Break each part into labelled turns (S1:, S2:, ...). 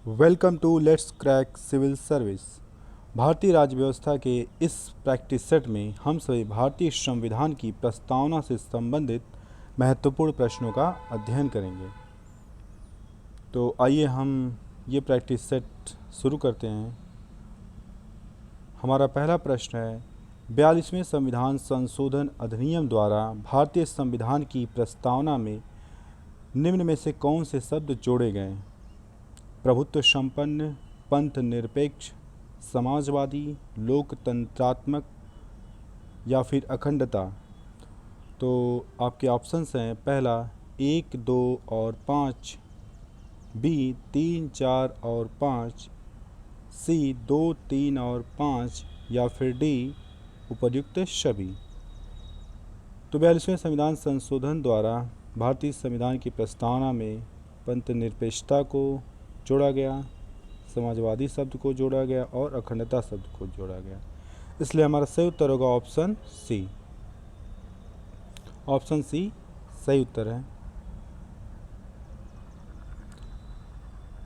S1: Welcome to let's crack civil service. भारतीय राज्य व्यवस्था के इस प्रैक्टिस सेट में हम सभी भारतीय संविधान की प्रस्तावना से संबंधित महत्वपूर्ण प्रश्नों का अध्ययन करेंगे। तो आइए हम ये प्रैक्टिस सेट शुरू करते हैं। हमारा पहला प्रश्न है, 42वें संविधान संशोधन अधिनियम द्वारा भारतीय संविधान की प्रस्तावना में निम्न में से कौन से शब्द जोड़े गए? प्रभुत्व संपन्न, पंथ निरपेक्ष, समाजवादी, लोकतंत्रात्मक या फिर अखंडता। तो आपके ऑप्शंस हैं, पहला 1, 2 और 5, बी 3, 4 और 5, सी 2, 3 और 5 या फिर डी उपर्युक्त सभी। तो 42वें संविधान संशोधन द्वारा भारतीय संविधान की प्रस्तावना में पंथ निरपेक्षता को जोड़ा गया, समाजवादी शब्द को जोड़ा गया और अखंडता शब्द को जोड़ा गया। इसलिए हमारा सही उत्तर होगा ऑप्शन सी। ऑप्शन सी सही उत्तर है।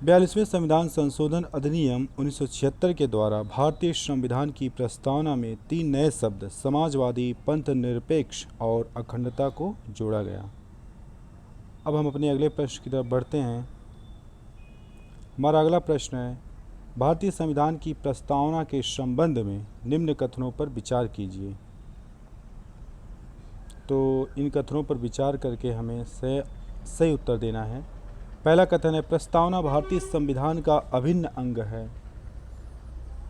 S1: 42वें संविधान संशोधन अधिनियम 1976 के द्वारा भारतीय संविधान की प्रस्तावना में 3 नए शब्द समाजवादी, पंथ निरपेक्ष और अखंडता को जोड़ा गया। अब हम अपने अगले प्रश्न की तरफ बढ़ते हैं। हमारा अगला प्रश्न है, भारतीय संविधान की प्रस्तावना के संबंध में निम्न कथनों पर विचार कीजिए। तो इन कथनों पर विचार करके हमें सही उत्तर देना है। पहला कथन है, प्रस्तावना भारतीय संविधान का अभिन्न अंग है।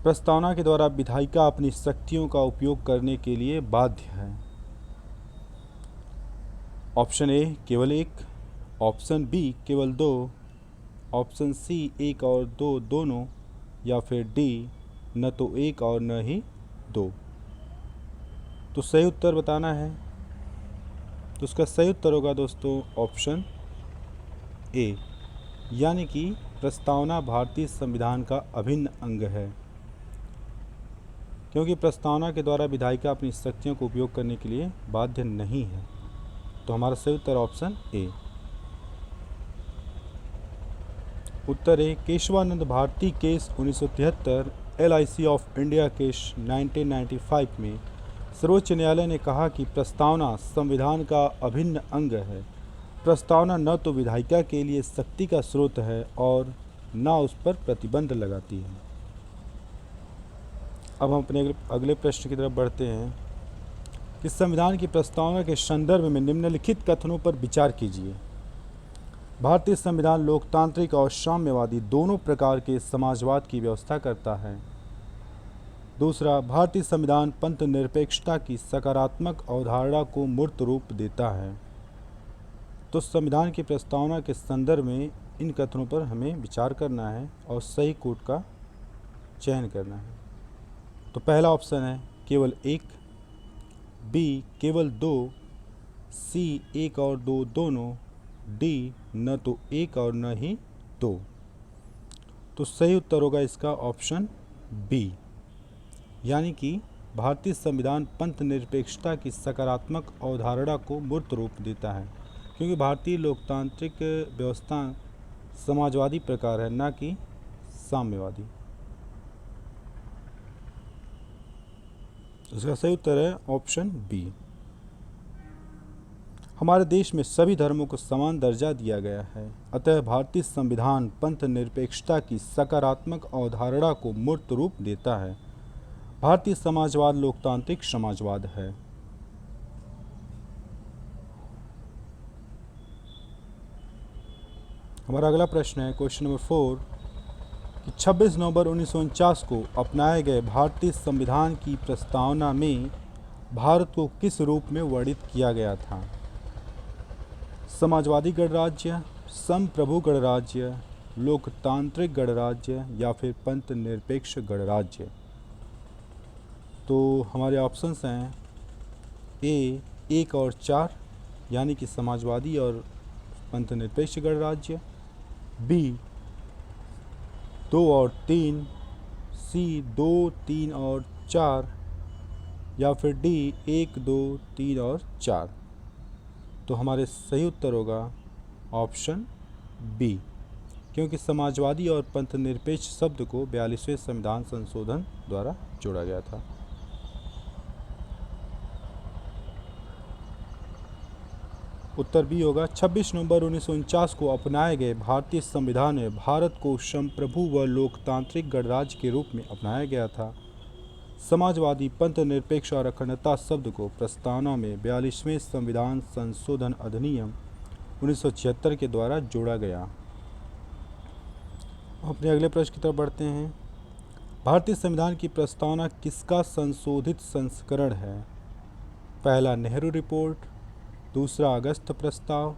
S1: प्रस्तावना के द्वारा विधायिका अपनी शक्तियों का उपयोग करने के लिए बाध्य है। ऑप्शन ए केवल 1, ऑप्शन बी केवल 2, ऑप्शन सी 1 और 2 दोनों या फिर डी न तो 1 और न ही 2। तो सही उत्तर बताना है। तो उसका सही उत्तर होगा दोस्तों ऑप्शन ए, यानी कि प्रस्तावना भारतीय संविधान का अभिन्न अंग है, क्योंकि प्रस्तावना के द्वारा विधायिका अपनी शक्तियों को उपयोग करने के लिए बाध्य नहीं है। तो हमारा सही उत्तर ऑप्शन ए। उत्तर है, Keshavananda Bharati case 1973, LIC of India case 1995 में सर्वोच्च न्यायालय ने कहा कि प्रस्तावना संविधान का अभिन्न अंग है। प्रस्तावना न तो विधायिका के लिए शक्ति का स्रोत है और न उस पर प्रतिबंध लगाती है। अब हम अपने अगले प्रश्न की तरफ बढ़ते हैं कि संविधान की प्रस्तावना के संदर्भ में निम्नलिखित कथनों पर विचार कीजिए। भारतीय संविधान लोकतांत्रिक और साम्यवादी दोनों प्रकार के समाजवाद की व्यवस्था करता है। दूसरा, भारतीय संविधान पंथ निरपेक्षता की सकारात्मक अवधारणा को मूर्त रूप देता है। तो संविधान की प्रस्तावना के संदर्भ में इन कथनों पर हमें विचार करना है और सही कोट का चयन करना है। तो पहला ऑप्शन है केवल 1, बी केवल 2, सी 1 और 2 दोनों, डी न तो 1 और न ही 2। तो सही उत्तर होगा इसका ऑप्शन बी, यानी कि भारतीय संविधान पंथ निरपेक्षता की सकारात्मक अवधारणा को मूर्त रूप देता है, क्योंकि भारतीय लोकतांत्रिक व्यवस्था समाजवादी प्रकार है, न कि साम्यवादी। इसका सही उत्तर है ऑप्शन बी। हमारे देश में सभी धर्मों को समान दर्जा दिया गया है, अतः भारतीय संविधान पंथ निरपेक्षता की सकारात्मक अवधारणा को मूर्त रूप देता है। भारतीय समाजवाद लोकतांत्रिक समाजवाद है। हमारा अगला प्रश्न है, क्वेश्चन नंबर 4, कि 26 नवंबर 1949 को अपनाए गए भारतीय संविधान की प्रस्तावना में भारत को किस रूप में वर्णित किया गया था? समाजवादी गणराज्य, संप्रभु गणराज्य, लोकतांत्रिक गणराज्य या फिर पंथ निरपेक्ष गणराज्य। तो हमारे ऑप्शंस हैं, ए 1 और 4 यानी कि समाजवादी और पंथ निरपेक्ष गणराज्य, बी 2 और 3, सी 2, 3 और 4 या फिर डी 1, 2, 3 और 4। तो हमारे सही उत्तर होगा ऑप्शन बी, क्योंकि समाजवादी और पंथनिरपेक्ष शब्द को 42वें संविधान संशोधन द्वारा जोड़ा गया था। उत्तर बी होगा। 26 नवंबर 1949 को अपनाए गए भारतीय संविधान में भारत को संप्रभु व लोकतांत्रिक गणराज्य के रूप में अपनाया गया था। समाजवादी, पंथनिरपेक्ष और अखंडता शब्द को प्रस्तावना में 42वें संविधान संशोधन अधिनियम 1976 के द्वारा जोड़ा गया। अपने अगले प्रश्न की तरफ बढ़ते हैं। भारतीय संविधान की प्रस्तावना किसका संशोधित संस्करण है? पहला नेहरू रिपोर्ट, दूसरा अगस्त प्रस्ताव,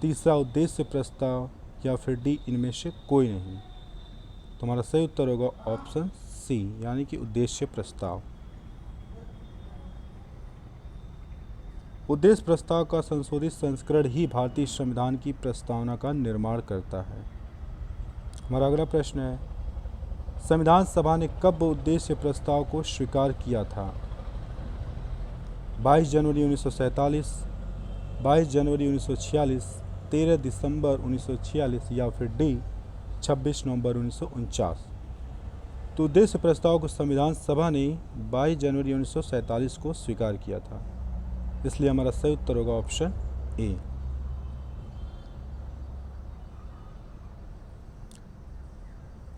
S1: तीसरा उद्देश्य प्रस्ताव या फिर डी इनमें से कोई नहीं। तो हमारा सही उत्तर होगा ऑप्शन सी यानी कि उद्देश्य प्रस्ताव। उद्देश्य प्रस्ताव का संशोधित संस्करण ही भारतीय संविधान की प्रस्तावना का निर्माण करता है। हमारा अगला प्रश्न है, संविधान सभा ने कब उद्देश्य प्रस्ताव को स्वीकार किया था? 22 जनवरी 1947, 22 जनवरी 1946, 13 दिसंबर 1946 या फिर डी 26 नवंबर 1949। तो उद्देश्य प्रस्ताव को संविधान सभा ने 22 जनवरी 1947 को स्वीकार किया था, इसलिए हमारा सही उत्तर होगा ऑप्शन ए।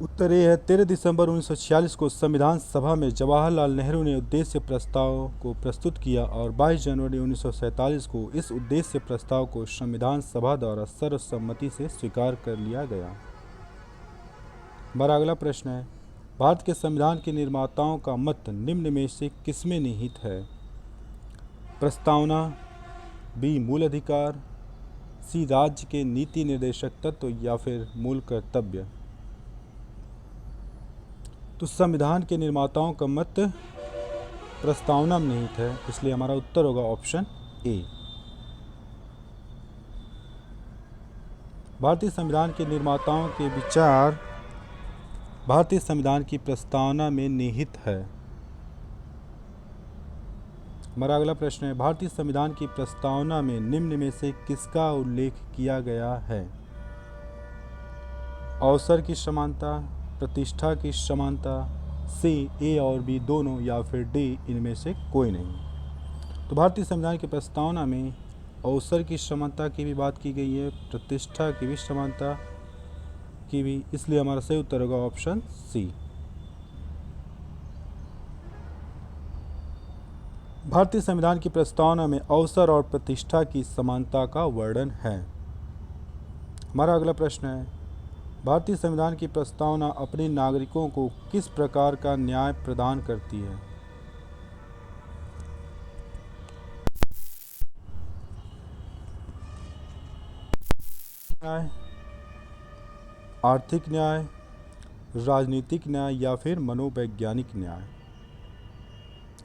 S1: उत्तर ए है। 13 दिसंबर 1946 को संविधान सभा में जवाहरलाल नेहरू ने उद्देश्य प्रस्ताव को प्रस्तुत किया और 22 जनवरी 1947 को इस उद्देश्य प्रस्ताव को संविधान सभा द्वारा सर्वसम्मति से स्वीकार कर लिया गया। हमारा अगला प्रश्न है, भारत के संविधान के निर्माताओं का मत निम्न में से किसमें निहित है? प्रस्तावना, बी मूल अधिकार, सी राज्य के नीति निर्देशक तत्व या फिर मूल कर्तव्य। तो संविधान के निर्माताओं का मत प्रस्तावना में निहित है, इसलिए हमारा उत्तर होगा ऑप्शन ए। भारतीय संविधान के निर्माताओं के विचार भारतीय संविधान की प्रस्तावना में निहित है। हमारा अगला प्रश्न है, भारतीय संविधान की प्रस्तावना में निम्न में से किसका उल्लेख किया गया है? अवसर की समानता, प्रतिष्ठा की समानता, सी ए और बी दोनों या फिर डी इनमें से कोई नहीं। तो भारतीय संविधान की प्रस्तावना में अवसर की समानता की भी बात की गई है, प्रतिष्ठा की भी समानता की भी, इसलिए हमारा सही उत्तर होगा ऑप्शन सी। भारतीय संविधान की प्रस्तावना में अवसर और प्रतिष्ठा की समानता का वर्णन है। हमारा अगला प्रश्न है, भारतीय संविधान की प्रस्तावना अपने नागरिकों को किस प्रकार का न्याय प्रदान करती है? न्याय, आर्थिक न्याय, राजनीतिक न्याय या फिर मनोवैज्ञानिक न्याय।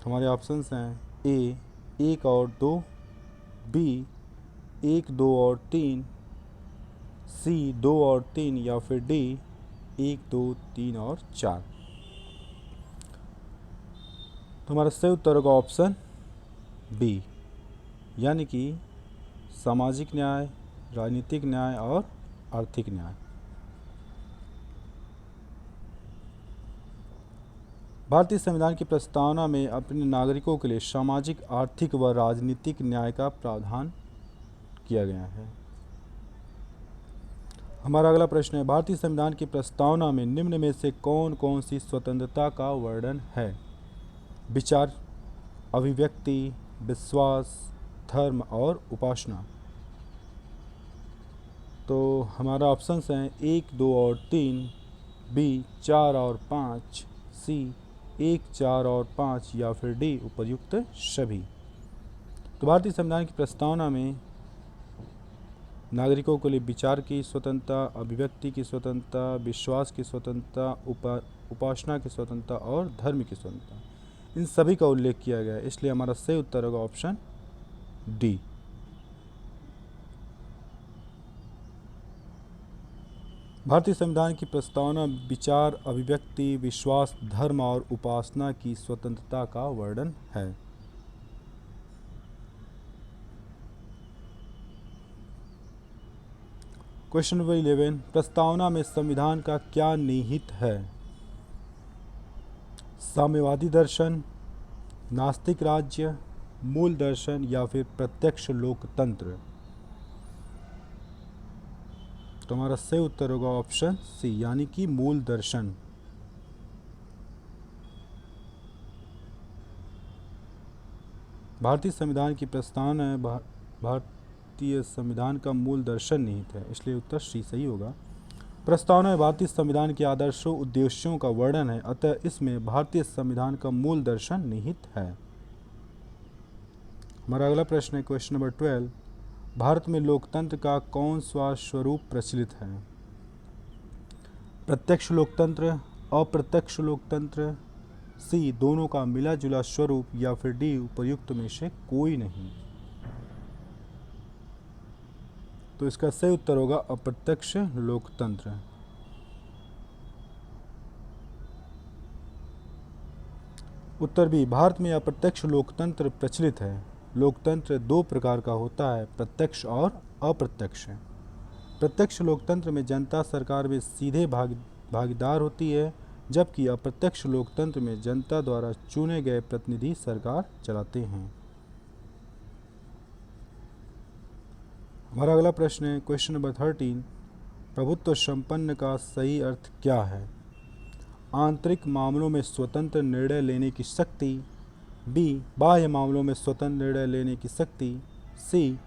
S1: हमारे ऑप्शंस हैं ए 1 और 2, बी 1, 2 और 3, सी 2 और 3 या फिर डी 1, 2, 3 और 4। तो हमारा सही उत्तर होगा ऑप्शन बी यानी कि सामाजिक न्याय, राजनीतिक न्याय और आर्थिक न्याय। भारतीय संविधान की प्रस्तावना में अपने नागरिकों के लिए सामाजिक, आर्थिक व राजनीतिक न्याय का प्रावधान किया गया है। हमारा अगला प्रश्न है, भारतीय संविधान की प्रस्तावना में निम्न में से कौन कौन सी स्वतंत्रता का वर्णन है? विचार, अभिव्यक्ति, विश्वास, धर्म और उपासना। तो हमारा ऑप्शंस हैं 1, 2 और 3, बी 4 और 5, सी 1, 4 और 5 या फिर डी उपर्युक्त सभी। तो भारतीय संविधान की प्रस्तावना में नागरिकों के लिए विचार की स्वतंत्रता, अभिव्यक्ति की स्वतंत्रता, विश्वास की स्वतंत्रता, उपासना की स्वतंत्रता और धर्म की स्वतंत्रता, इन सभी का उल्लेख किया गया है, इसलिए हमारा सही उत्तर होगा ऑप्शन डी। भारतीय संविधान की प्रस्तावना विचार, अभिव्यक्ति, विश्वास, धर्म और उपासना की स्वतंत्रता का वर्णन है। क्वेश्चन नंबर 11, प्रस्तावना में संविधान का क्या निहित है? साम्यवादी दर्शन, नास्तिक राज्य, मूल दर्शन या फिर प्रत्यक्ष लोकतंत्र? तो हमारा सही उत्तर होगा ऑप्शन सी, यानी कि मूल दर्शन। भारतीय संविधान की प्रस्तावना है भारतीय संविधान का मूल दर्शन निहित है, इसलिए उत्तर सी सही होगा। प्रस्तावना में भारतीय संविधान के आदर्शों उद्देश्यों का वर्णन है, अतः इसमें भारतीय संविधान का मूल दर्शन निहित है। हमारा अगला प्रश्न है क्वेश्चन नंबर 12, भारत में लोकतंत्र का कौन सा स्वरूप प्रचलित है? प्रत्यक्ष लोकतंत्र, अप्रत्यक्ष लोकतंत्र, सी दोनों का मिला जुला स्वरूप या फिर डी उपर्युक्त में से कोई नहीं? तो इसका सही उत्तर होगा अप्रत्यक्ष लोकतंत्र। उत्तर बी, भारत में अप्रत्यक्ष लोकतंत्र प्रचलित है। लोकतंत्र दो प्रकार का होता है, प्रत्यक्ष और अप्रत्यक्ष। प्रत्यक्ष लोकतंत्र में जनता सरकार में सीधे भागीदार होती है, जबकि अप्रत्यक्ष लोकतंत्र में जनता द्वारा चुने गए प्रतिनिधि सरकार चलाते हैं। हमारा अगला प्रश्न है क्वेश्चन नंबर 13, प्रभुत्व संपन्न का सही अर्थ क्या है? आंतरिक मामलों में स्वतंत्र निर्णय लेने की शक्ति, बी बाह्य मामलों में स्वतंत्र निर्णय लेने की शक्ति, सी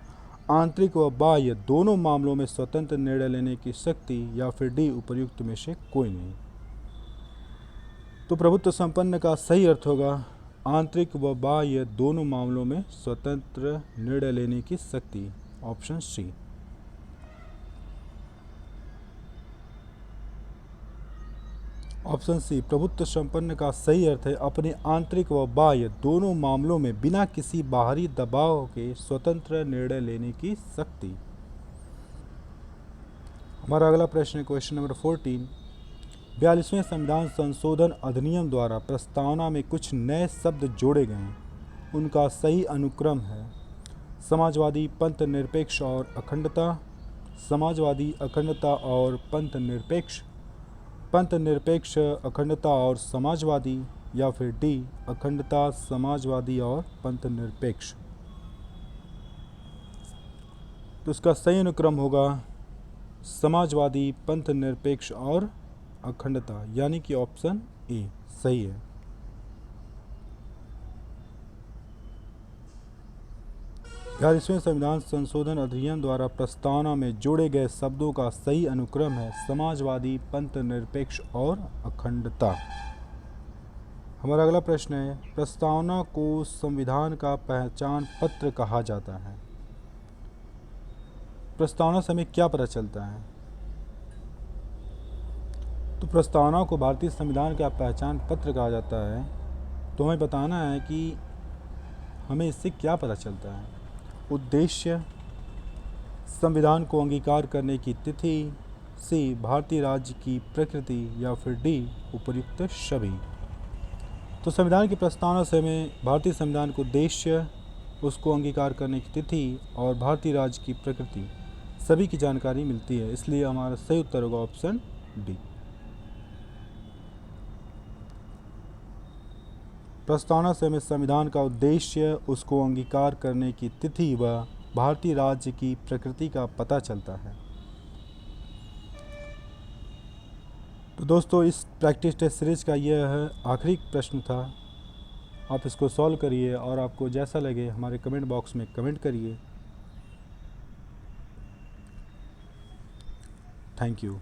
S1: आंतरिक व बाह्य दोनों मामलों में स्वतंत्र निर्णय लेने की शक्ति, या फिर डी उपर्युक्त में से कोई नहीं? तो प्रभुत्व संपन्न का सही अर्थ होगा आंतरिक व बाह्य दोनों मामलों में स्वतंत्र निर्णय लेने की शक्ति, ऑप्शन सी। ऑप्शन सी, प्रभुत्व संपन्न का सही अर्थ है अपने आंतरिक व बाह्य दोनों मामलों में बिना किसी बाहरी दबाव के स्वतंत्र निर्णय लेने की शक्ति। हमारा अगला प्रश्न है क्वेश्चन नंबर 14, 42वें संविधान संशोधन अधिनियम द्वारा प्रस्तावना में कुछ नए शब्द जोड़े गए हैं, उनका सही अनुक्रम है? समाजवादी, पंथ निरपेक्ष और अखंडता, समाजवादी, अखंडता और पंथ निरपेक्ष, पंथ निरपेक्ष, अखंडता और समाजवादी, या फिर डी अखंडता, समाजवादी और पंथ निरपेक्ष? तो इसका सही अनुक्रम होगा समाजवादी, पंथ निरपेक्ष और अखंडता, यानी कि ऑप्शन ए सही है। बयालीसवें संविधान संशोधन अधिनियम द्वारा प्रस्तावना में जोड़े गए शब्दों का सही अनुक्रम है समाजवादी, पंथ निरपेक्ष और अखंडता। हमारा अगला प्रश्न है, प्रस्तावना को संविधान का पहचान पत्र कहा जाता है। प्रस्तावना से हमें क्या पता चलता है? तो प्रस्तावना को भारतीय संविधान का पहचान पत्र कहा जाता है, तो हमें बताना है कि हमें इससे क्या पता चलता है। उद्देश्य, संविधान को अंगीकार करने की तिथि, सी भारतीय राज्य की प्रकृति, या फिर डी उपर्युक्त सभी? तो संविधान की प्रस्तावना से हमें भारतीय संविधान को उद्देश्य, उसको अंगीकार करने की तिथि और भारतीय राज्य की प्रकृति सभी की जानकारी मिलती है, इसलिए हमारा सही उत्तर होगा ऑप्शन डी। प्रस्तावना से हमें संविधान का उद्देश्य, उसको अंगीकार करने की तिथि व भारतीय राज्य की प्रकृति का पता चलता है। तो दोस्तों, इस प्रैक्टिस टेस्ट सीरीज का यह आखिरी प्रश्न था। आप इसको सॉल्व करिए और आपको जैसा लगे हमारे कमेंट बॉक्स में कमेंट करिए। Thank you.